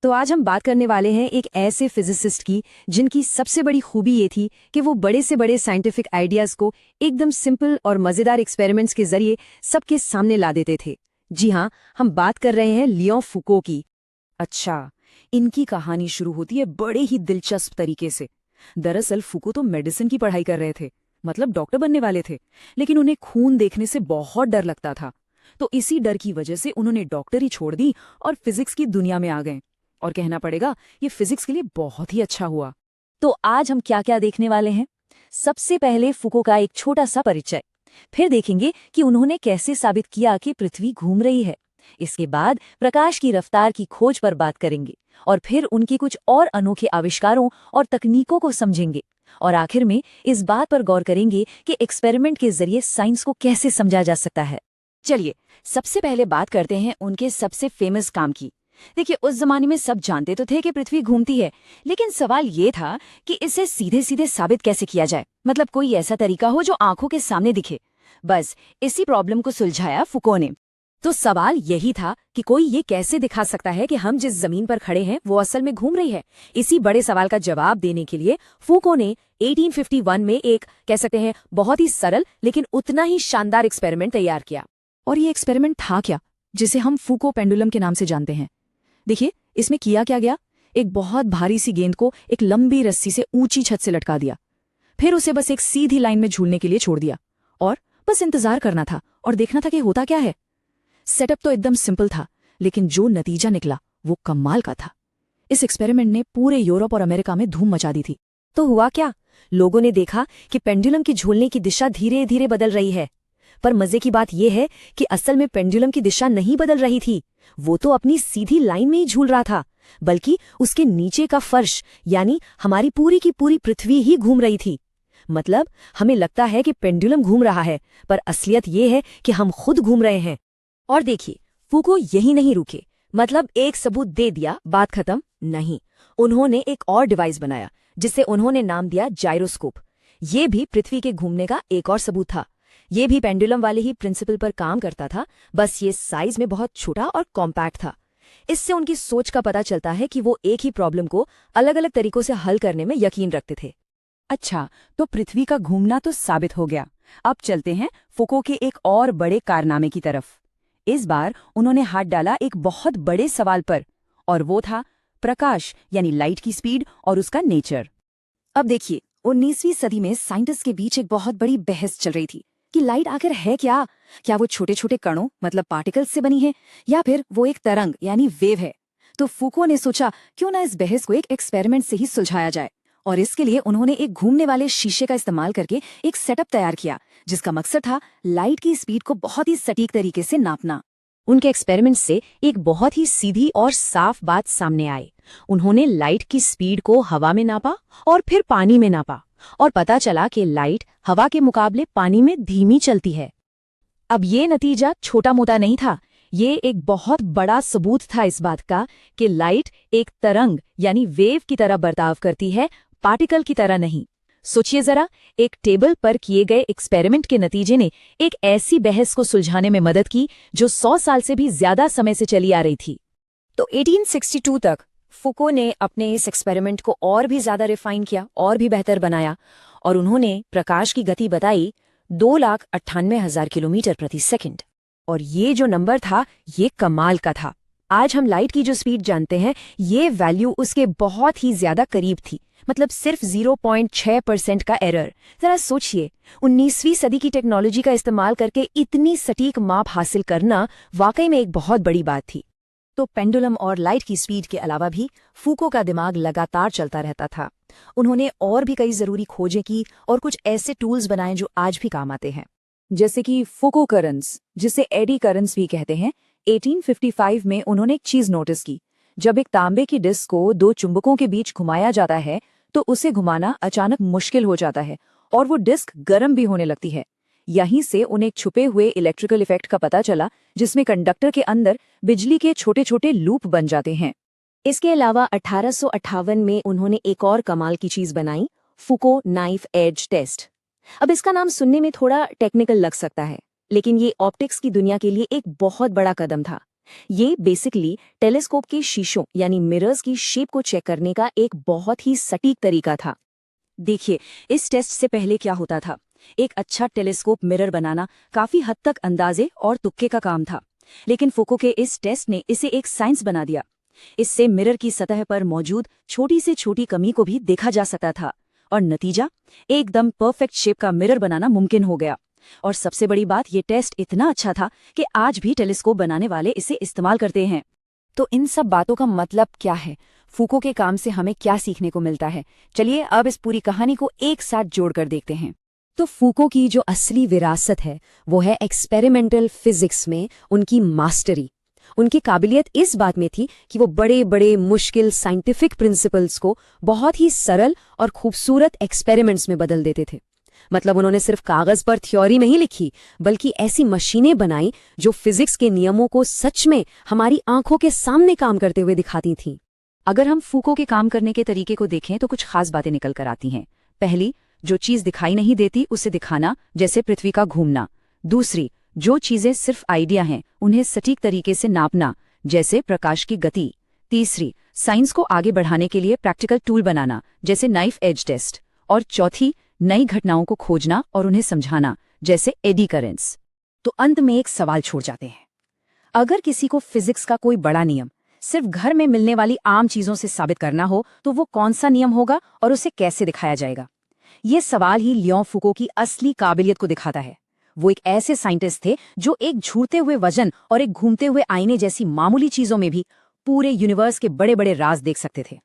तो आज हम बात करने वाले हैं एक ऐसे फिजिसिस्ट की जिनकी सबसे बड़ी खूबी ये थी कि वो बड़े से बड़े साइंटिफिक आइडियाज को एकदम सिंपल और मज़ेदार एक्सपेरिमेंट्स के जरिए सबके सामने ला देते थे। जी हाँ, हम बात कर रहे हैं लियों फूको की। अच्छा, इनकी कहानी शुरू होती है बड़े ही दिलचस्प तरीके से। दरअसल फूको तो मेडिसिन की पढ़ाई कर रहे थे, मतलब डॉक्टर बनने वाले थे, लेकिन उन्हें खून देखने से बहुत डर लगता था। तो इसी डर की वजह से उन्होंने डॉक्टरी छोड़ दी और फिजिक्स की दुनिया में आ गए। और कहना पड़ेगा, ये फिजिक्स के लिए बहुत ही अच्छा हुआ। तो आज हम क्या क्या देखने वाले हैं। सबसे पहले फूको का एक छोटा सा परिचय, फिर देखेंगे कि उन्होंने कैसे साबित किया कि पृथ्वी घूम रही है। इसके बाद प्रकाश की रफ्तार की खोज पर बात करेंगे और फिर उनके कुछ और अनोखे आविष्कारों और तकनीकों को समझेंगे। और आखिर में इस बात पर गौर करेंगे कि एक्सपेरिमेंट के जरिए साइंस को कैसे समझा जा सकता है। चलिए, सबसे पहले बात करते हैं उनके सबसे फेमस काम की। देखिए, उस जमाने में सब जानते तो थे कि पृथ्वी घूमती है, लेकिन सवाल ये था कि इसे सीधे सीधे साबित कैसे किया जाए। मतलब कोई ऐसा तरीका हो जो आंखों के सामने दिखे। बस इसी प्रॉब्लम को सुलझाया फूको ने। तो सवाल यही था कि कोई ये कैसे दिखा सकता है कि हम जिस जमीन पर खड़े हैं वो असल में घूम रही है। इसी बड़े सवाल का जवाब देने के लिए फूको ने 1851 में एक, कह सकते हैं, बहुत ही सरल लेकिन उतना ही शानदार एक्सपेरिमेंट तैयार किया। और ये एक्सपेरिमेंट था क्या, जिसे हम फूको पेंडुलम के नाम से जानते हैं। देखिए, इसमें किया क्या गया। एक बहुत भारी सी गेंद को एक लंबी रस्सी से ऊंची छत से लटका दिया, फिर उसे बस एक सीधी लाइन में झूलने के लिए छोड़ दिया और बस इंतजार करना था और देखना था कि होता क्या है। सेटअप तो एकदम सिंपल था, लेकिन जो नतीजा निकला वो कमाल का था। इस एक्सपेरिमेंट ने पूरे यूरोप और अमेरिका में धूम मचा दी थी। तो हुआ क्या, लोगों ने देखा कि पेंडुलम की झूलने की दिशा धीरे धीरे बदल रही है। पर मजे की बात यह है कि असल में पेंडुलम की दिशा नहीं बदल रही थी। वो तो अपनी सीधी लाइन में ही झूल रहा था, बल्कि उसके नीचे का फर्श यानी हमारी पूरी की पूरी पृथ्वी ही घूम रही थी। मतलब हमें लगता है कि पेंडुलम घूम रहा है, पर असलियत ये है कि हम खुद घूम रहे हैं। और देखिए, फूको यही नहीं रुके। मतलब एक सबूत दे दिया, बात खत्म नहीं। उन्होंने एक और डिवाइस बनाया जिसे उन्होंने नाम दिया जाइरोस्कोप। ये भी पृथ्वी के घूमने का एक और सबूत था। ये भी पेंडुलम वाले ही प्रिंसिपल पर काम करता था, बस ये साइज में बहुत छोटा और कॉम्पैक्ट था। इससे उनकी सोच का पता चलता है कि वो एक ही प्रॉब्लम को अलग अलग तरीकों से हल करने में यकीन रखते थे। अच्छा, तो पृथ्वी का घूमना तो साबित हो गया। अब चलते हैं फूको के एक और बड़े कारनामे की तरफ। इस बार उन्होंने हाथ डाला एक बहुत बड़े सवाल पर, और वो था प्रकाश यानी लाइट की स्पीड और उसका नेचर। अब देखिए, 19वीं सदी में साइंटिस्ट के बीच एक बहुत बड़ी बहस चल रही थी कि लाइट आखिर है क्या। क्या वो छोटे छोटे कणों, मतलब पार्टिकल्स से बनी है, या फिर वो एक तरंग यानी वेव है। तो फूको ने सोचा क्यों ना इस बहस को एक एक्सपेरिमेंट से ही सुलझाया जाए। और इसके लिए उन्होंने एक घूमने वाले शीशे का इस्तेमाल करके एक सेटअप तैयार किया, जिसका मकसद था लाइट की स्पीड को बहुत ही सटीक तरीके से नापना। उनके एक्सपेरिमेंट से एक बहुत ही सीधी और साफ बात सामने आई। उन्होंने लाइट की स्पीड को हवा में नापा और फिर पानी में नापा, और पता चला कि लाइट हवा के मुकाबले पानी में धीमी चलती है। अब ये नतीजा छोटा मोटा नहीं था, ये एक बहुत बड़ा सबूत था इस बात का कि लाइट एक तरंग यानी वेव की तरह बर्ताव करती है, पार्टिकल की तरह नहीं। सोचिए जरा, एक टेबल पर किए गए एक्सपेरिमेंट के नतीजे ने एक ऐसी बहस को सुलझाने में मदद की जो 100 साल से भी ज्यादा समय से चली आ रही थी। तो 1862 तक फूको ने अपने इस एक्सपेरिमेंट को और भी ज्यादा रिफाइन किया और भी बेहतर बनाया, और उन्होंने प्रकाश की गति बताई 2,98,000 किलोमीटर प्रति सेकंड। और ये जो नंबर था, ये कमाल का था। आज हम लाइट की जो स्पीड जानते हैं, ये वैल्यू उसके बहुत ही ज्यादा करीब थी। मतलब सिर्फ 0.6% का एरर। जरा सोचिए, 19वीं सदी की टेक्नोलॉजी का इस्तेमाल करके इतनी सटीक माप हासिल करना वाकई में एक बहुत बड़ी बात थी। तो पेंडुलम और लाइट की स्पीड के अलावा भी फूको का दिमाग लगातार चलता रहता था। उन्होंने और भी कई जरूरी खोजें की और कुछ ऐसे टूल्स बनाए जो आज भी काम आते हैं, जैसे कि फूको करंट्स, जिसे एडी करंट्स भी कहते हैं। 1855 में उन्होंने एक चीज नोटिस की। जब एक तांबे की डिस्क को दो चुंबकों के बीच घुमाया जाता है तो उसे घुमाना अचानक मुश्किल हो जाता है और वो डिस्क गर्म भी होने लगती है। यहीं से उन्हें छुपे हुए इलेक्ट्रिकल इफेक्ट का पता चला, जिसमें कंडक्टर के अंदर बिजली के छोटे छोटे लूप बन जाते हैं। इसके अलावा 1858 में उन्होंने एक और कमाल की चीज बनाई, फूको नाइफ एज टेस्ट। अब इसका नाम सुनने में थोड़ा टेक्निकल लग सकता है, लेकिन ये ऑप्टिक्स की दुनिया के लिए एक बहुत बड़ा कदम था। ये बेसिकली टेलीस्कोप के शीशों यानी मिरर्स की शेप को चेक करने का एक बहुत ही सटीक तरीका था। देखिए, इस टेस्ट से पहले क्या होता था, एक अच्छा टेलीस्कोप मिरर बनाना काफी हद तक अंदाजे और तुक्के का काम था, लेकिन फूको के इस टेस्ट ने इसे एक साइंस बना दिया। इससे मिरर की सतह पर मौजूद छोटी से छोटी कमी को भी देखा जा सकता था और नतीजा एकदम परफेक्ट शेप का मिरर बनाना मुमकिन हो गया। और सबसे बड़ी बात, ये टेस्ट इतना अच्छा था कि आज भी टेलीस्कोप बनाने वाले इसे इस्तेमाल करते हैं। तो इन सब बातों का मतलब क्या है, फूको के काम से हमें क्या सीखने को मिलता है? चलिए अब इस पूरी कहानी को एक साथ जोड़कर देखते हैं। तो फूको की जो असली विरासत है वो है एक्सपेरिमेंटल फिजिक्स में उनकी मास्टरी। उनकी काबिलियत इस बात में थी कि वो बड़े बड़े मुश्किल साइंटिफिक प्रिंसिपल्स को बहुत ही सरल और खूबसूरत एक्सपेरिमेंट्स में बदल देते थे। मतलब उन्होंने सिर्फ कागज पर थ्योरी नहीं लिखी, बल्कि ऐसी मशीनें बनाई जो फिजिक्स के नियमों को सच में हमारी आंखों के सामने काम करते हुए दिखाती थीं। अगर हम फूको के काम करने के तरीके को देखें तो कुछ खास बातें निकल कर आती हैं। पहली, जो चीज दिखाई नहीं देती उसे दिखाना, जैसे पृथ्वी का घूमना। दूसरी, जो चीजें सिर्फ आइडिया हैं उन्हें सटीक तरीके से नापना, जैसे प्रकाश की गति। तीसरी, साइंस को आगे बढ़ाने के लिए प्रैक्टिकल टूल बनाना, जैसे नाइफ एज टेस्ट। और चौथी, नई घटनाओं को खोजना और उन्हें समझाना, जैसे एडी करेंट्स। तो अंत में एक सवाल छोड़ जाते हैं, अगर किसी को फिजिक्स का कोई बड़ा नियम सिर्फ घर में मिलने वाली आम चीजों से साबित करना हो तो वो कौन सा नियम होगा और उसे कैसे दिखाया जाएगा? ये सवाल ही लियोन फूको की असली काबिलियत को दिखाता है। वो एक ऐसे साइंटिस्ट थे जो एक झूठते हुए वजन और एक घूमते हुए आईने जैसी मामूली चीजों में भी पूरे यूनिवर्स के बड़े बड़े राज देख सकते थे।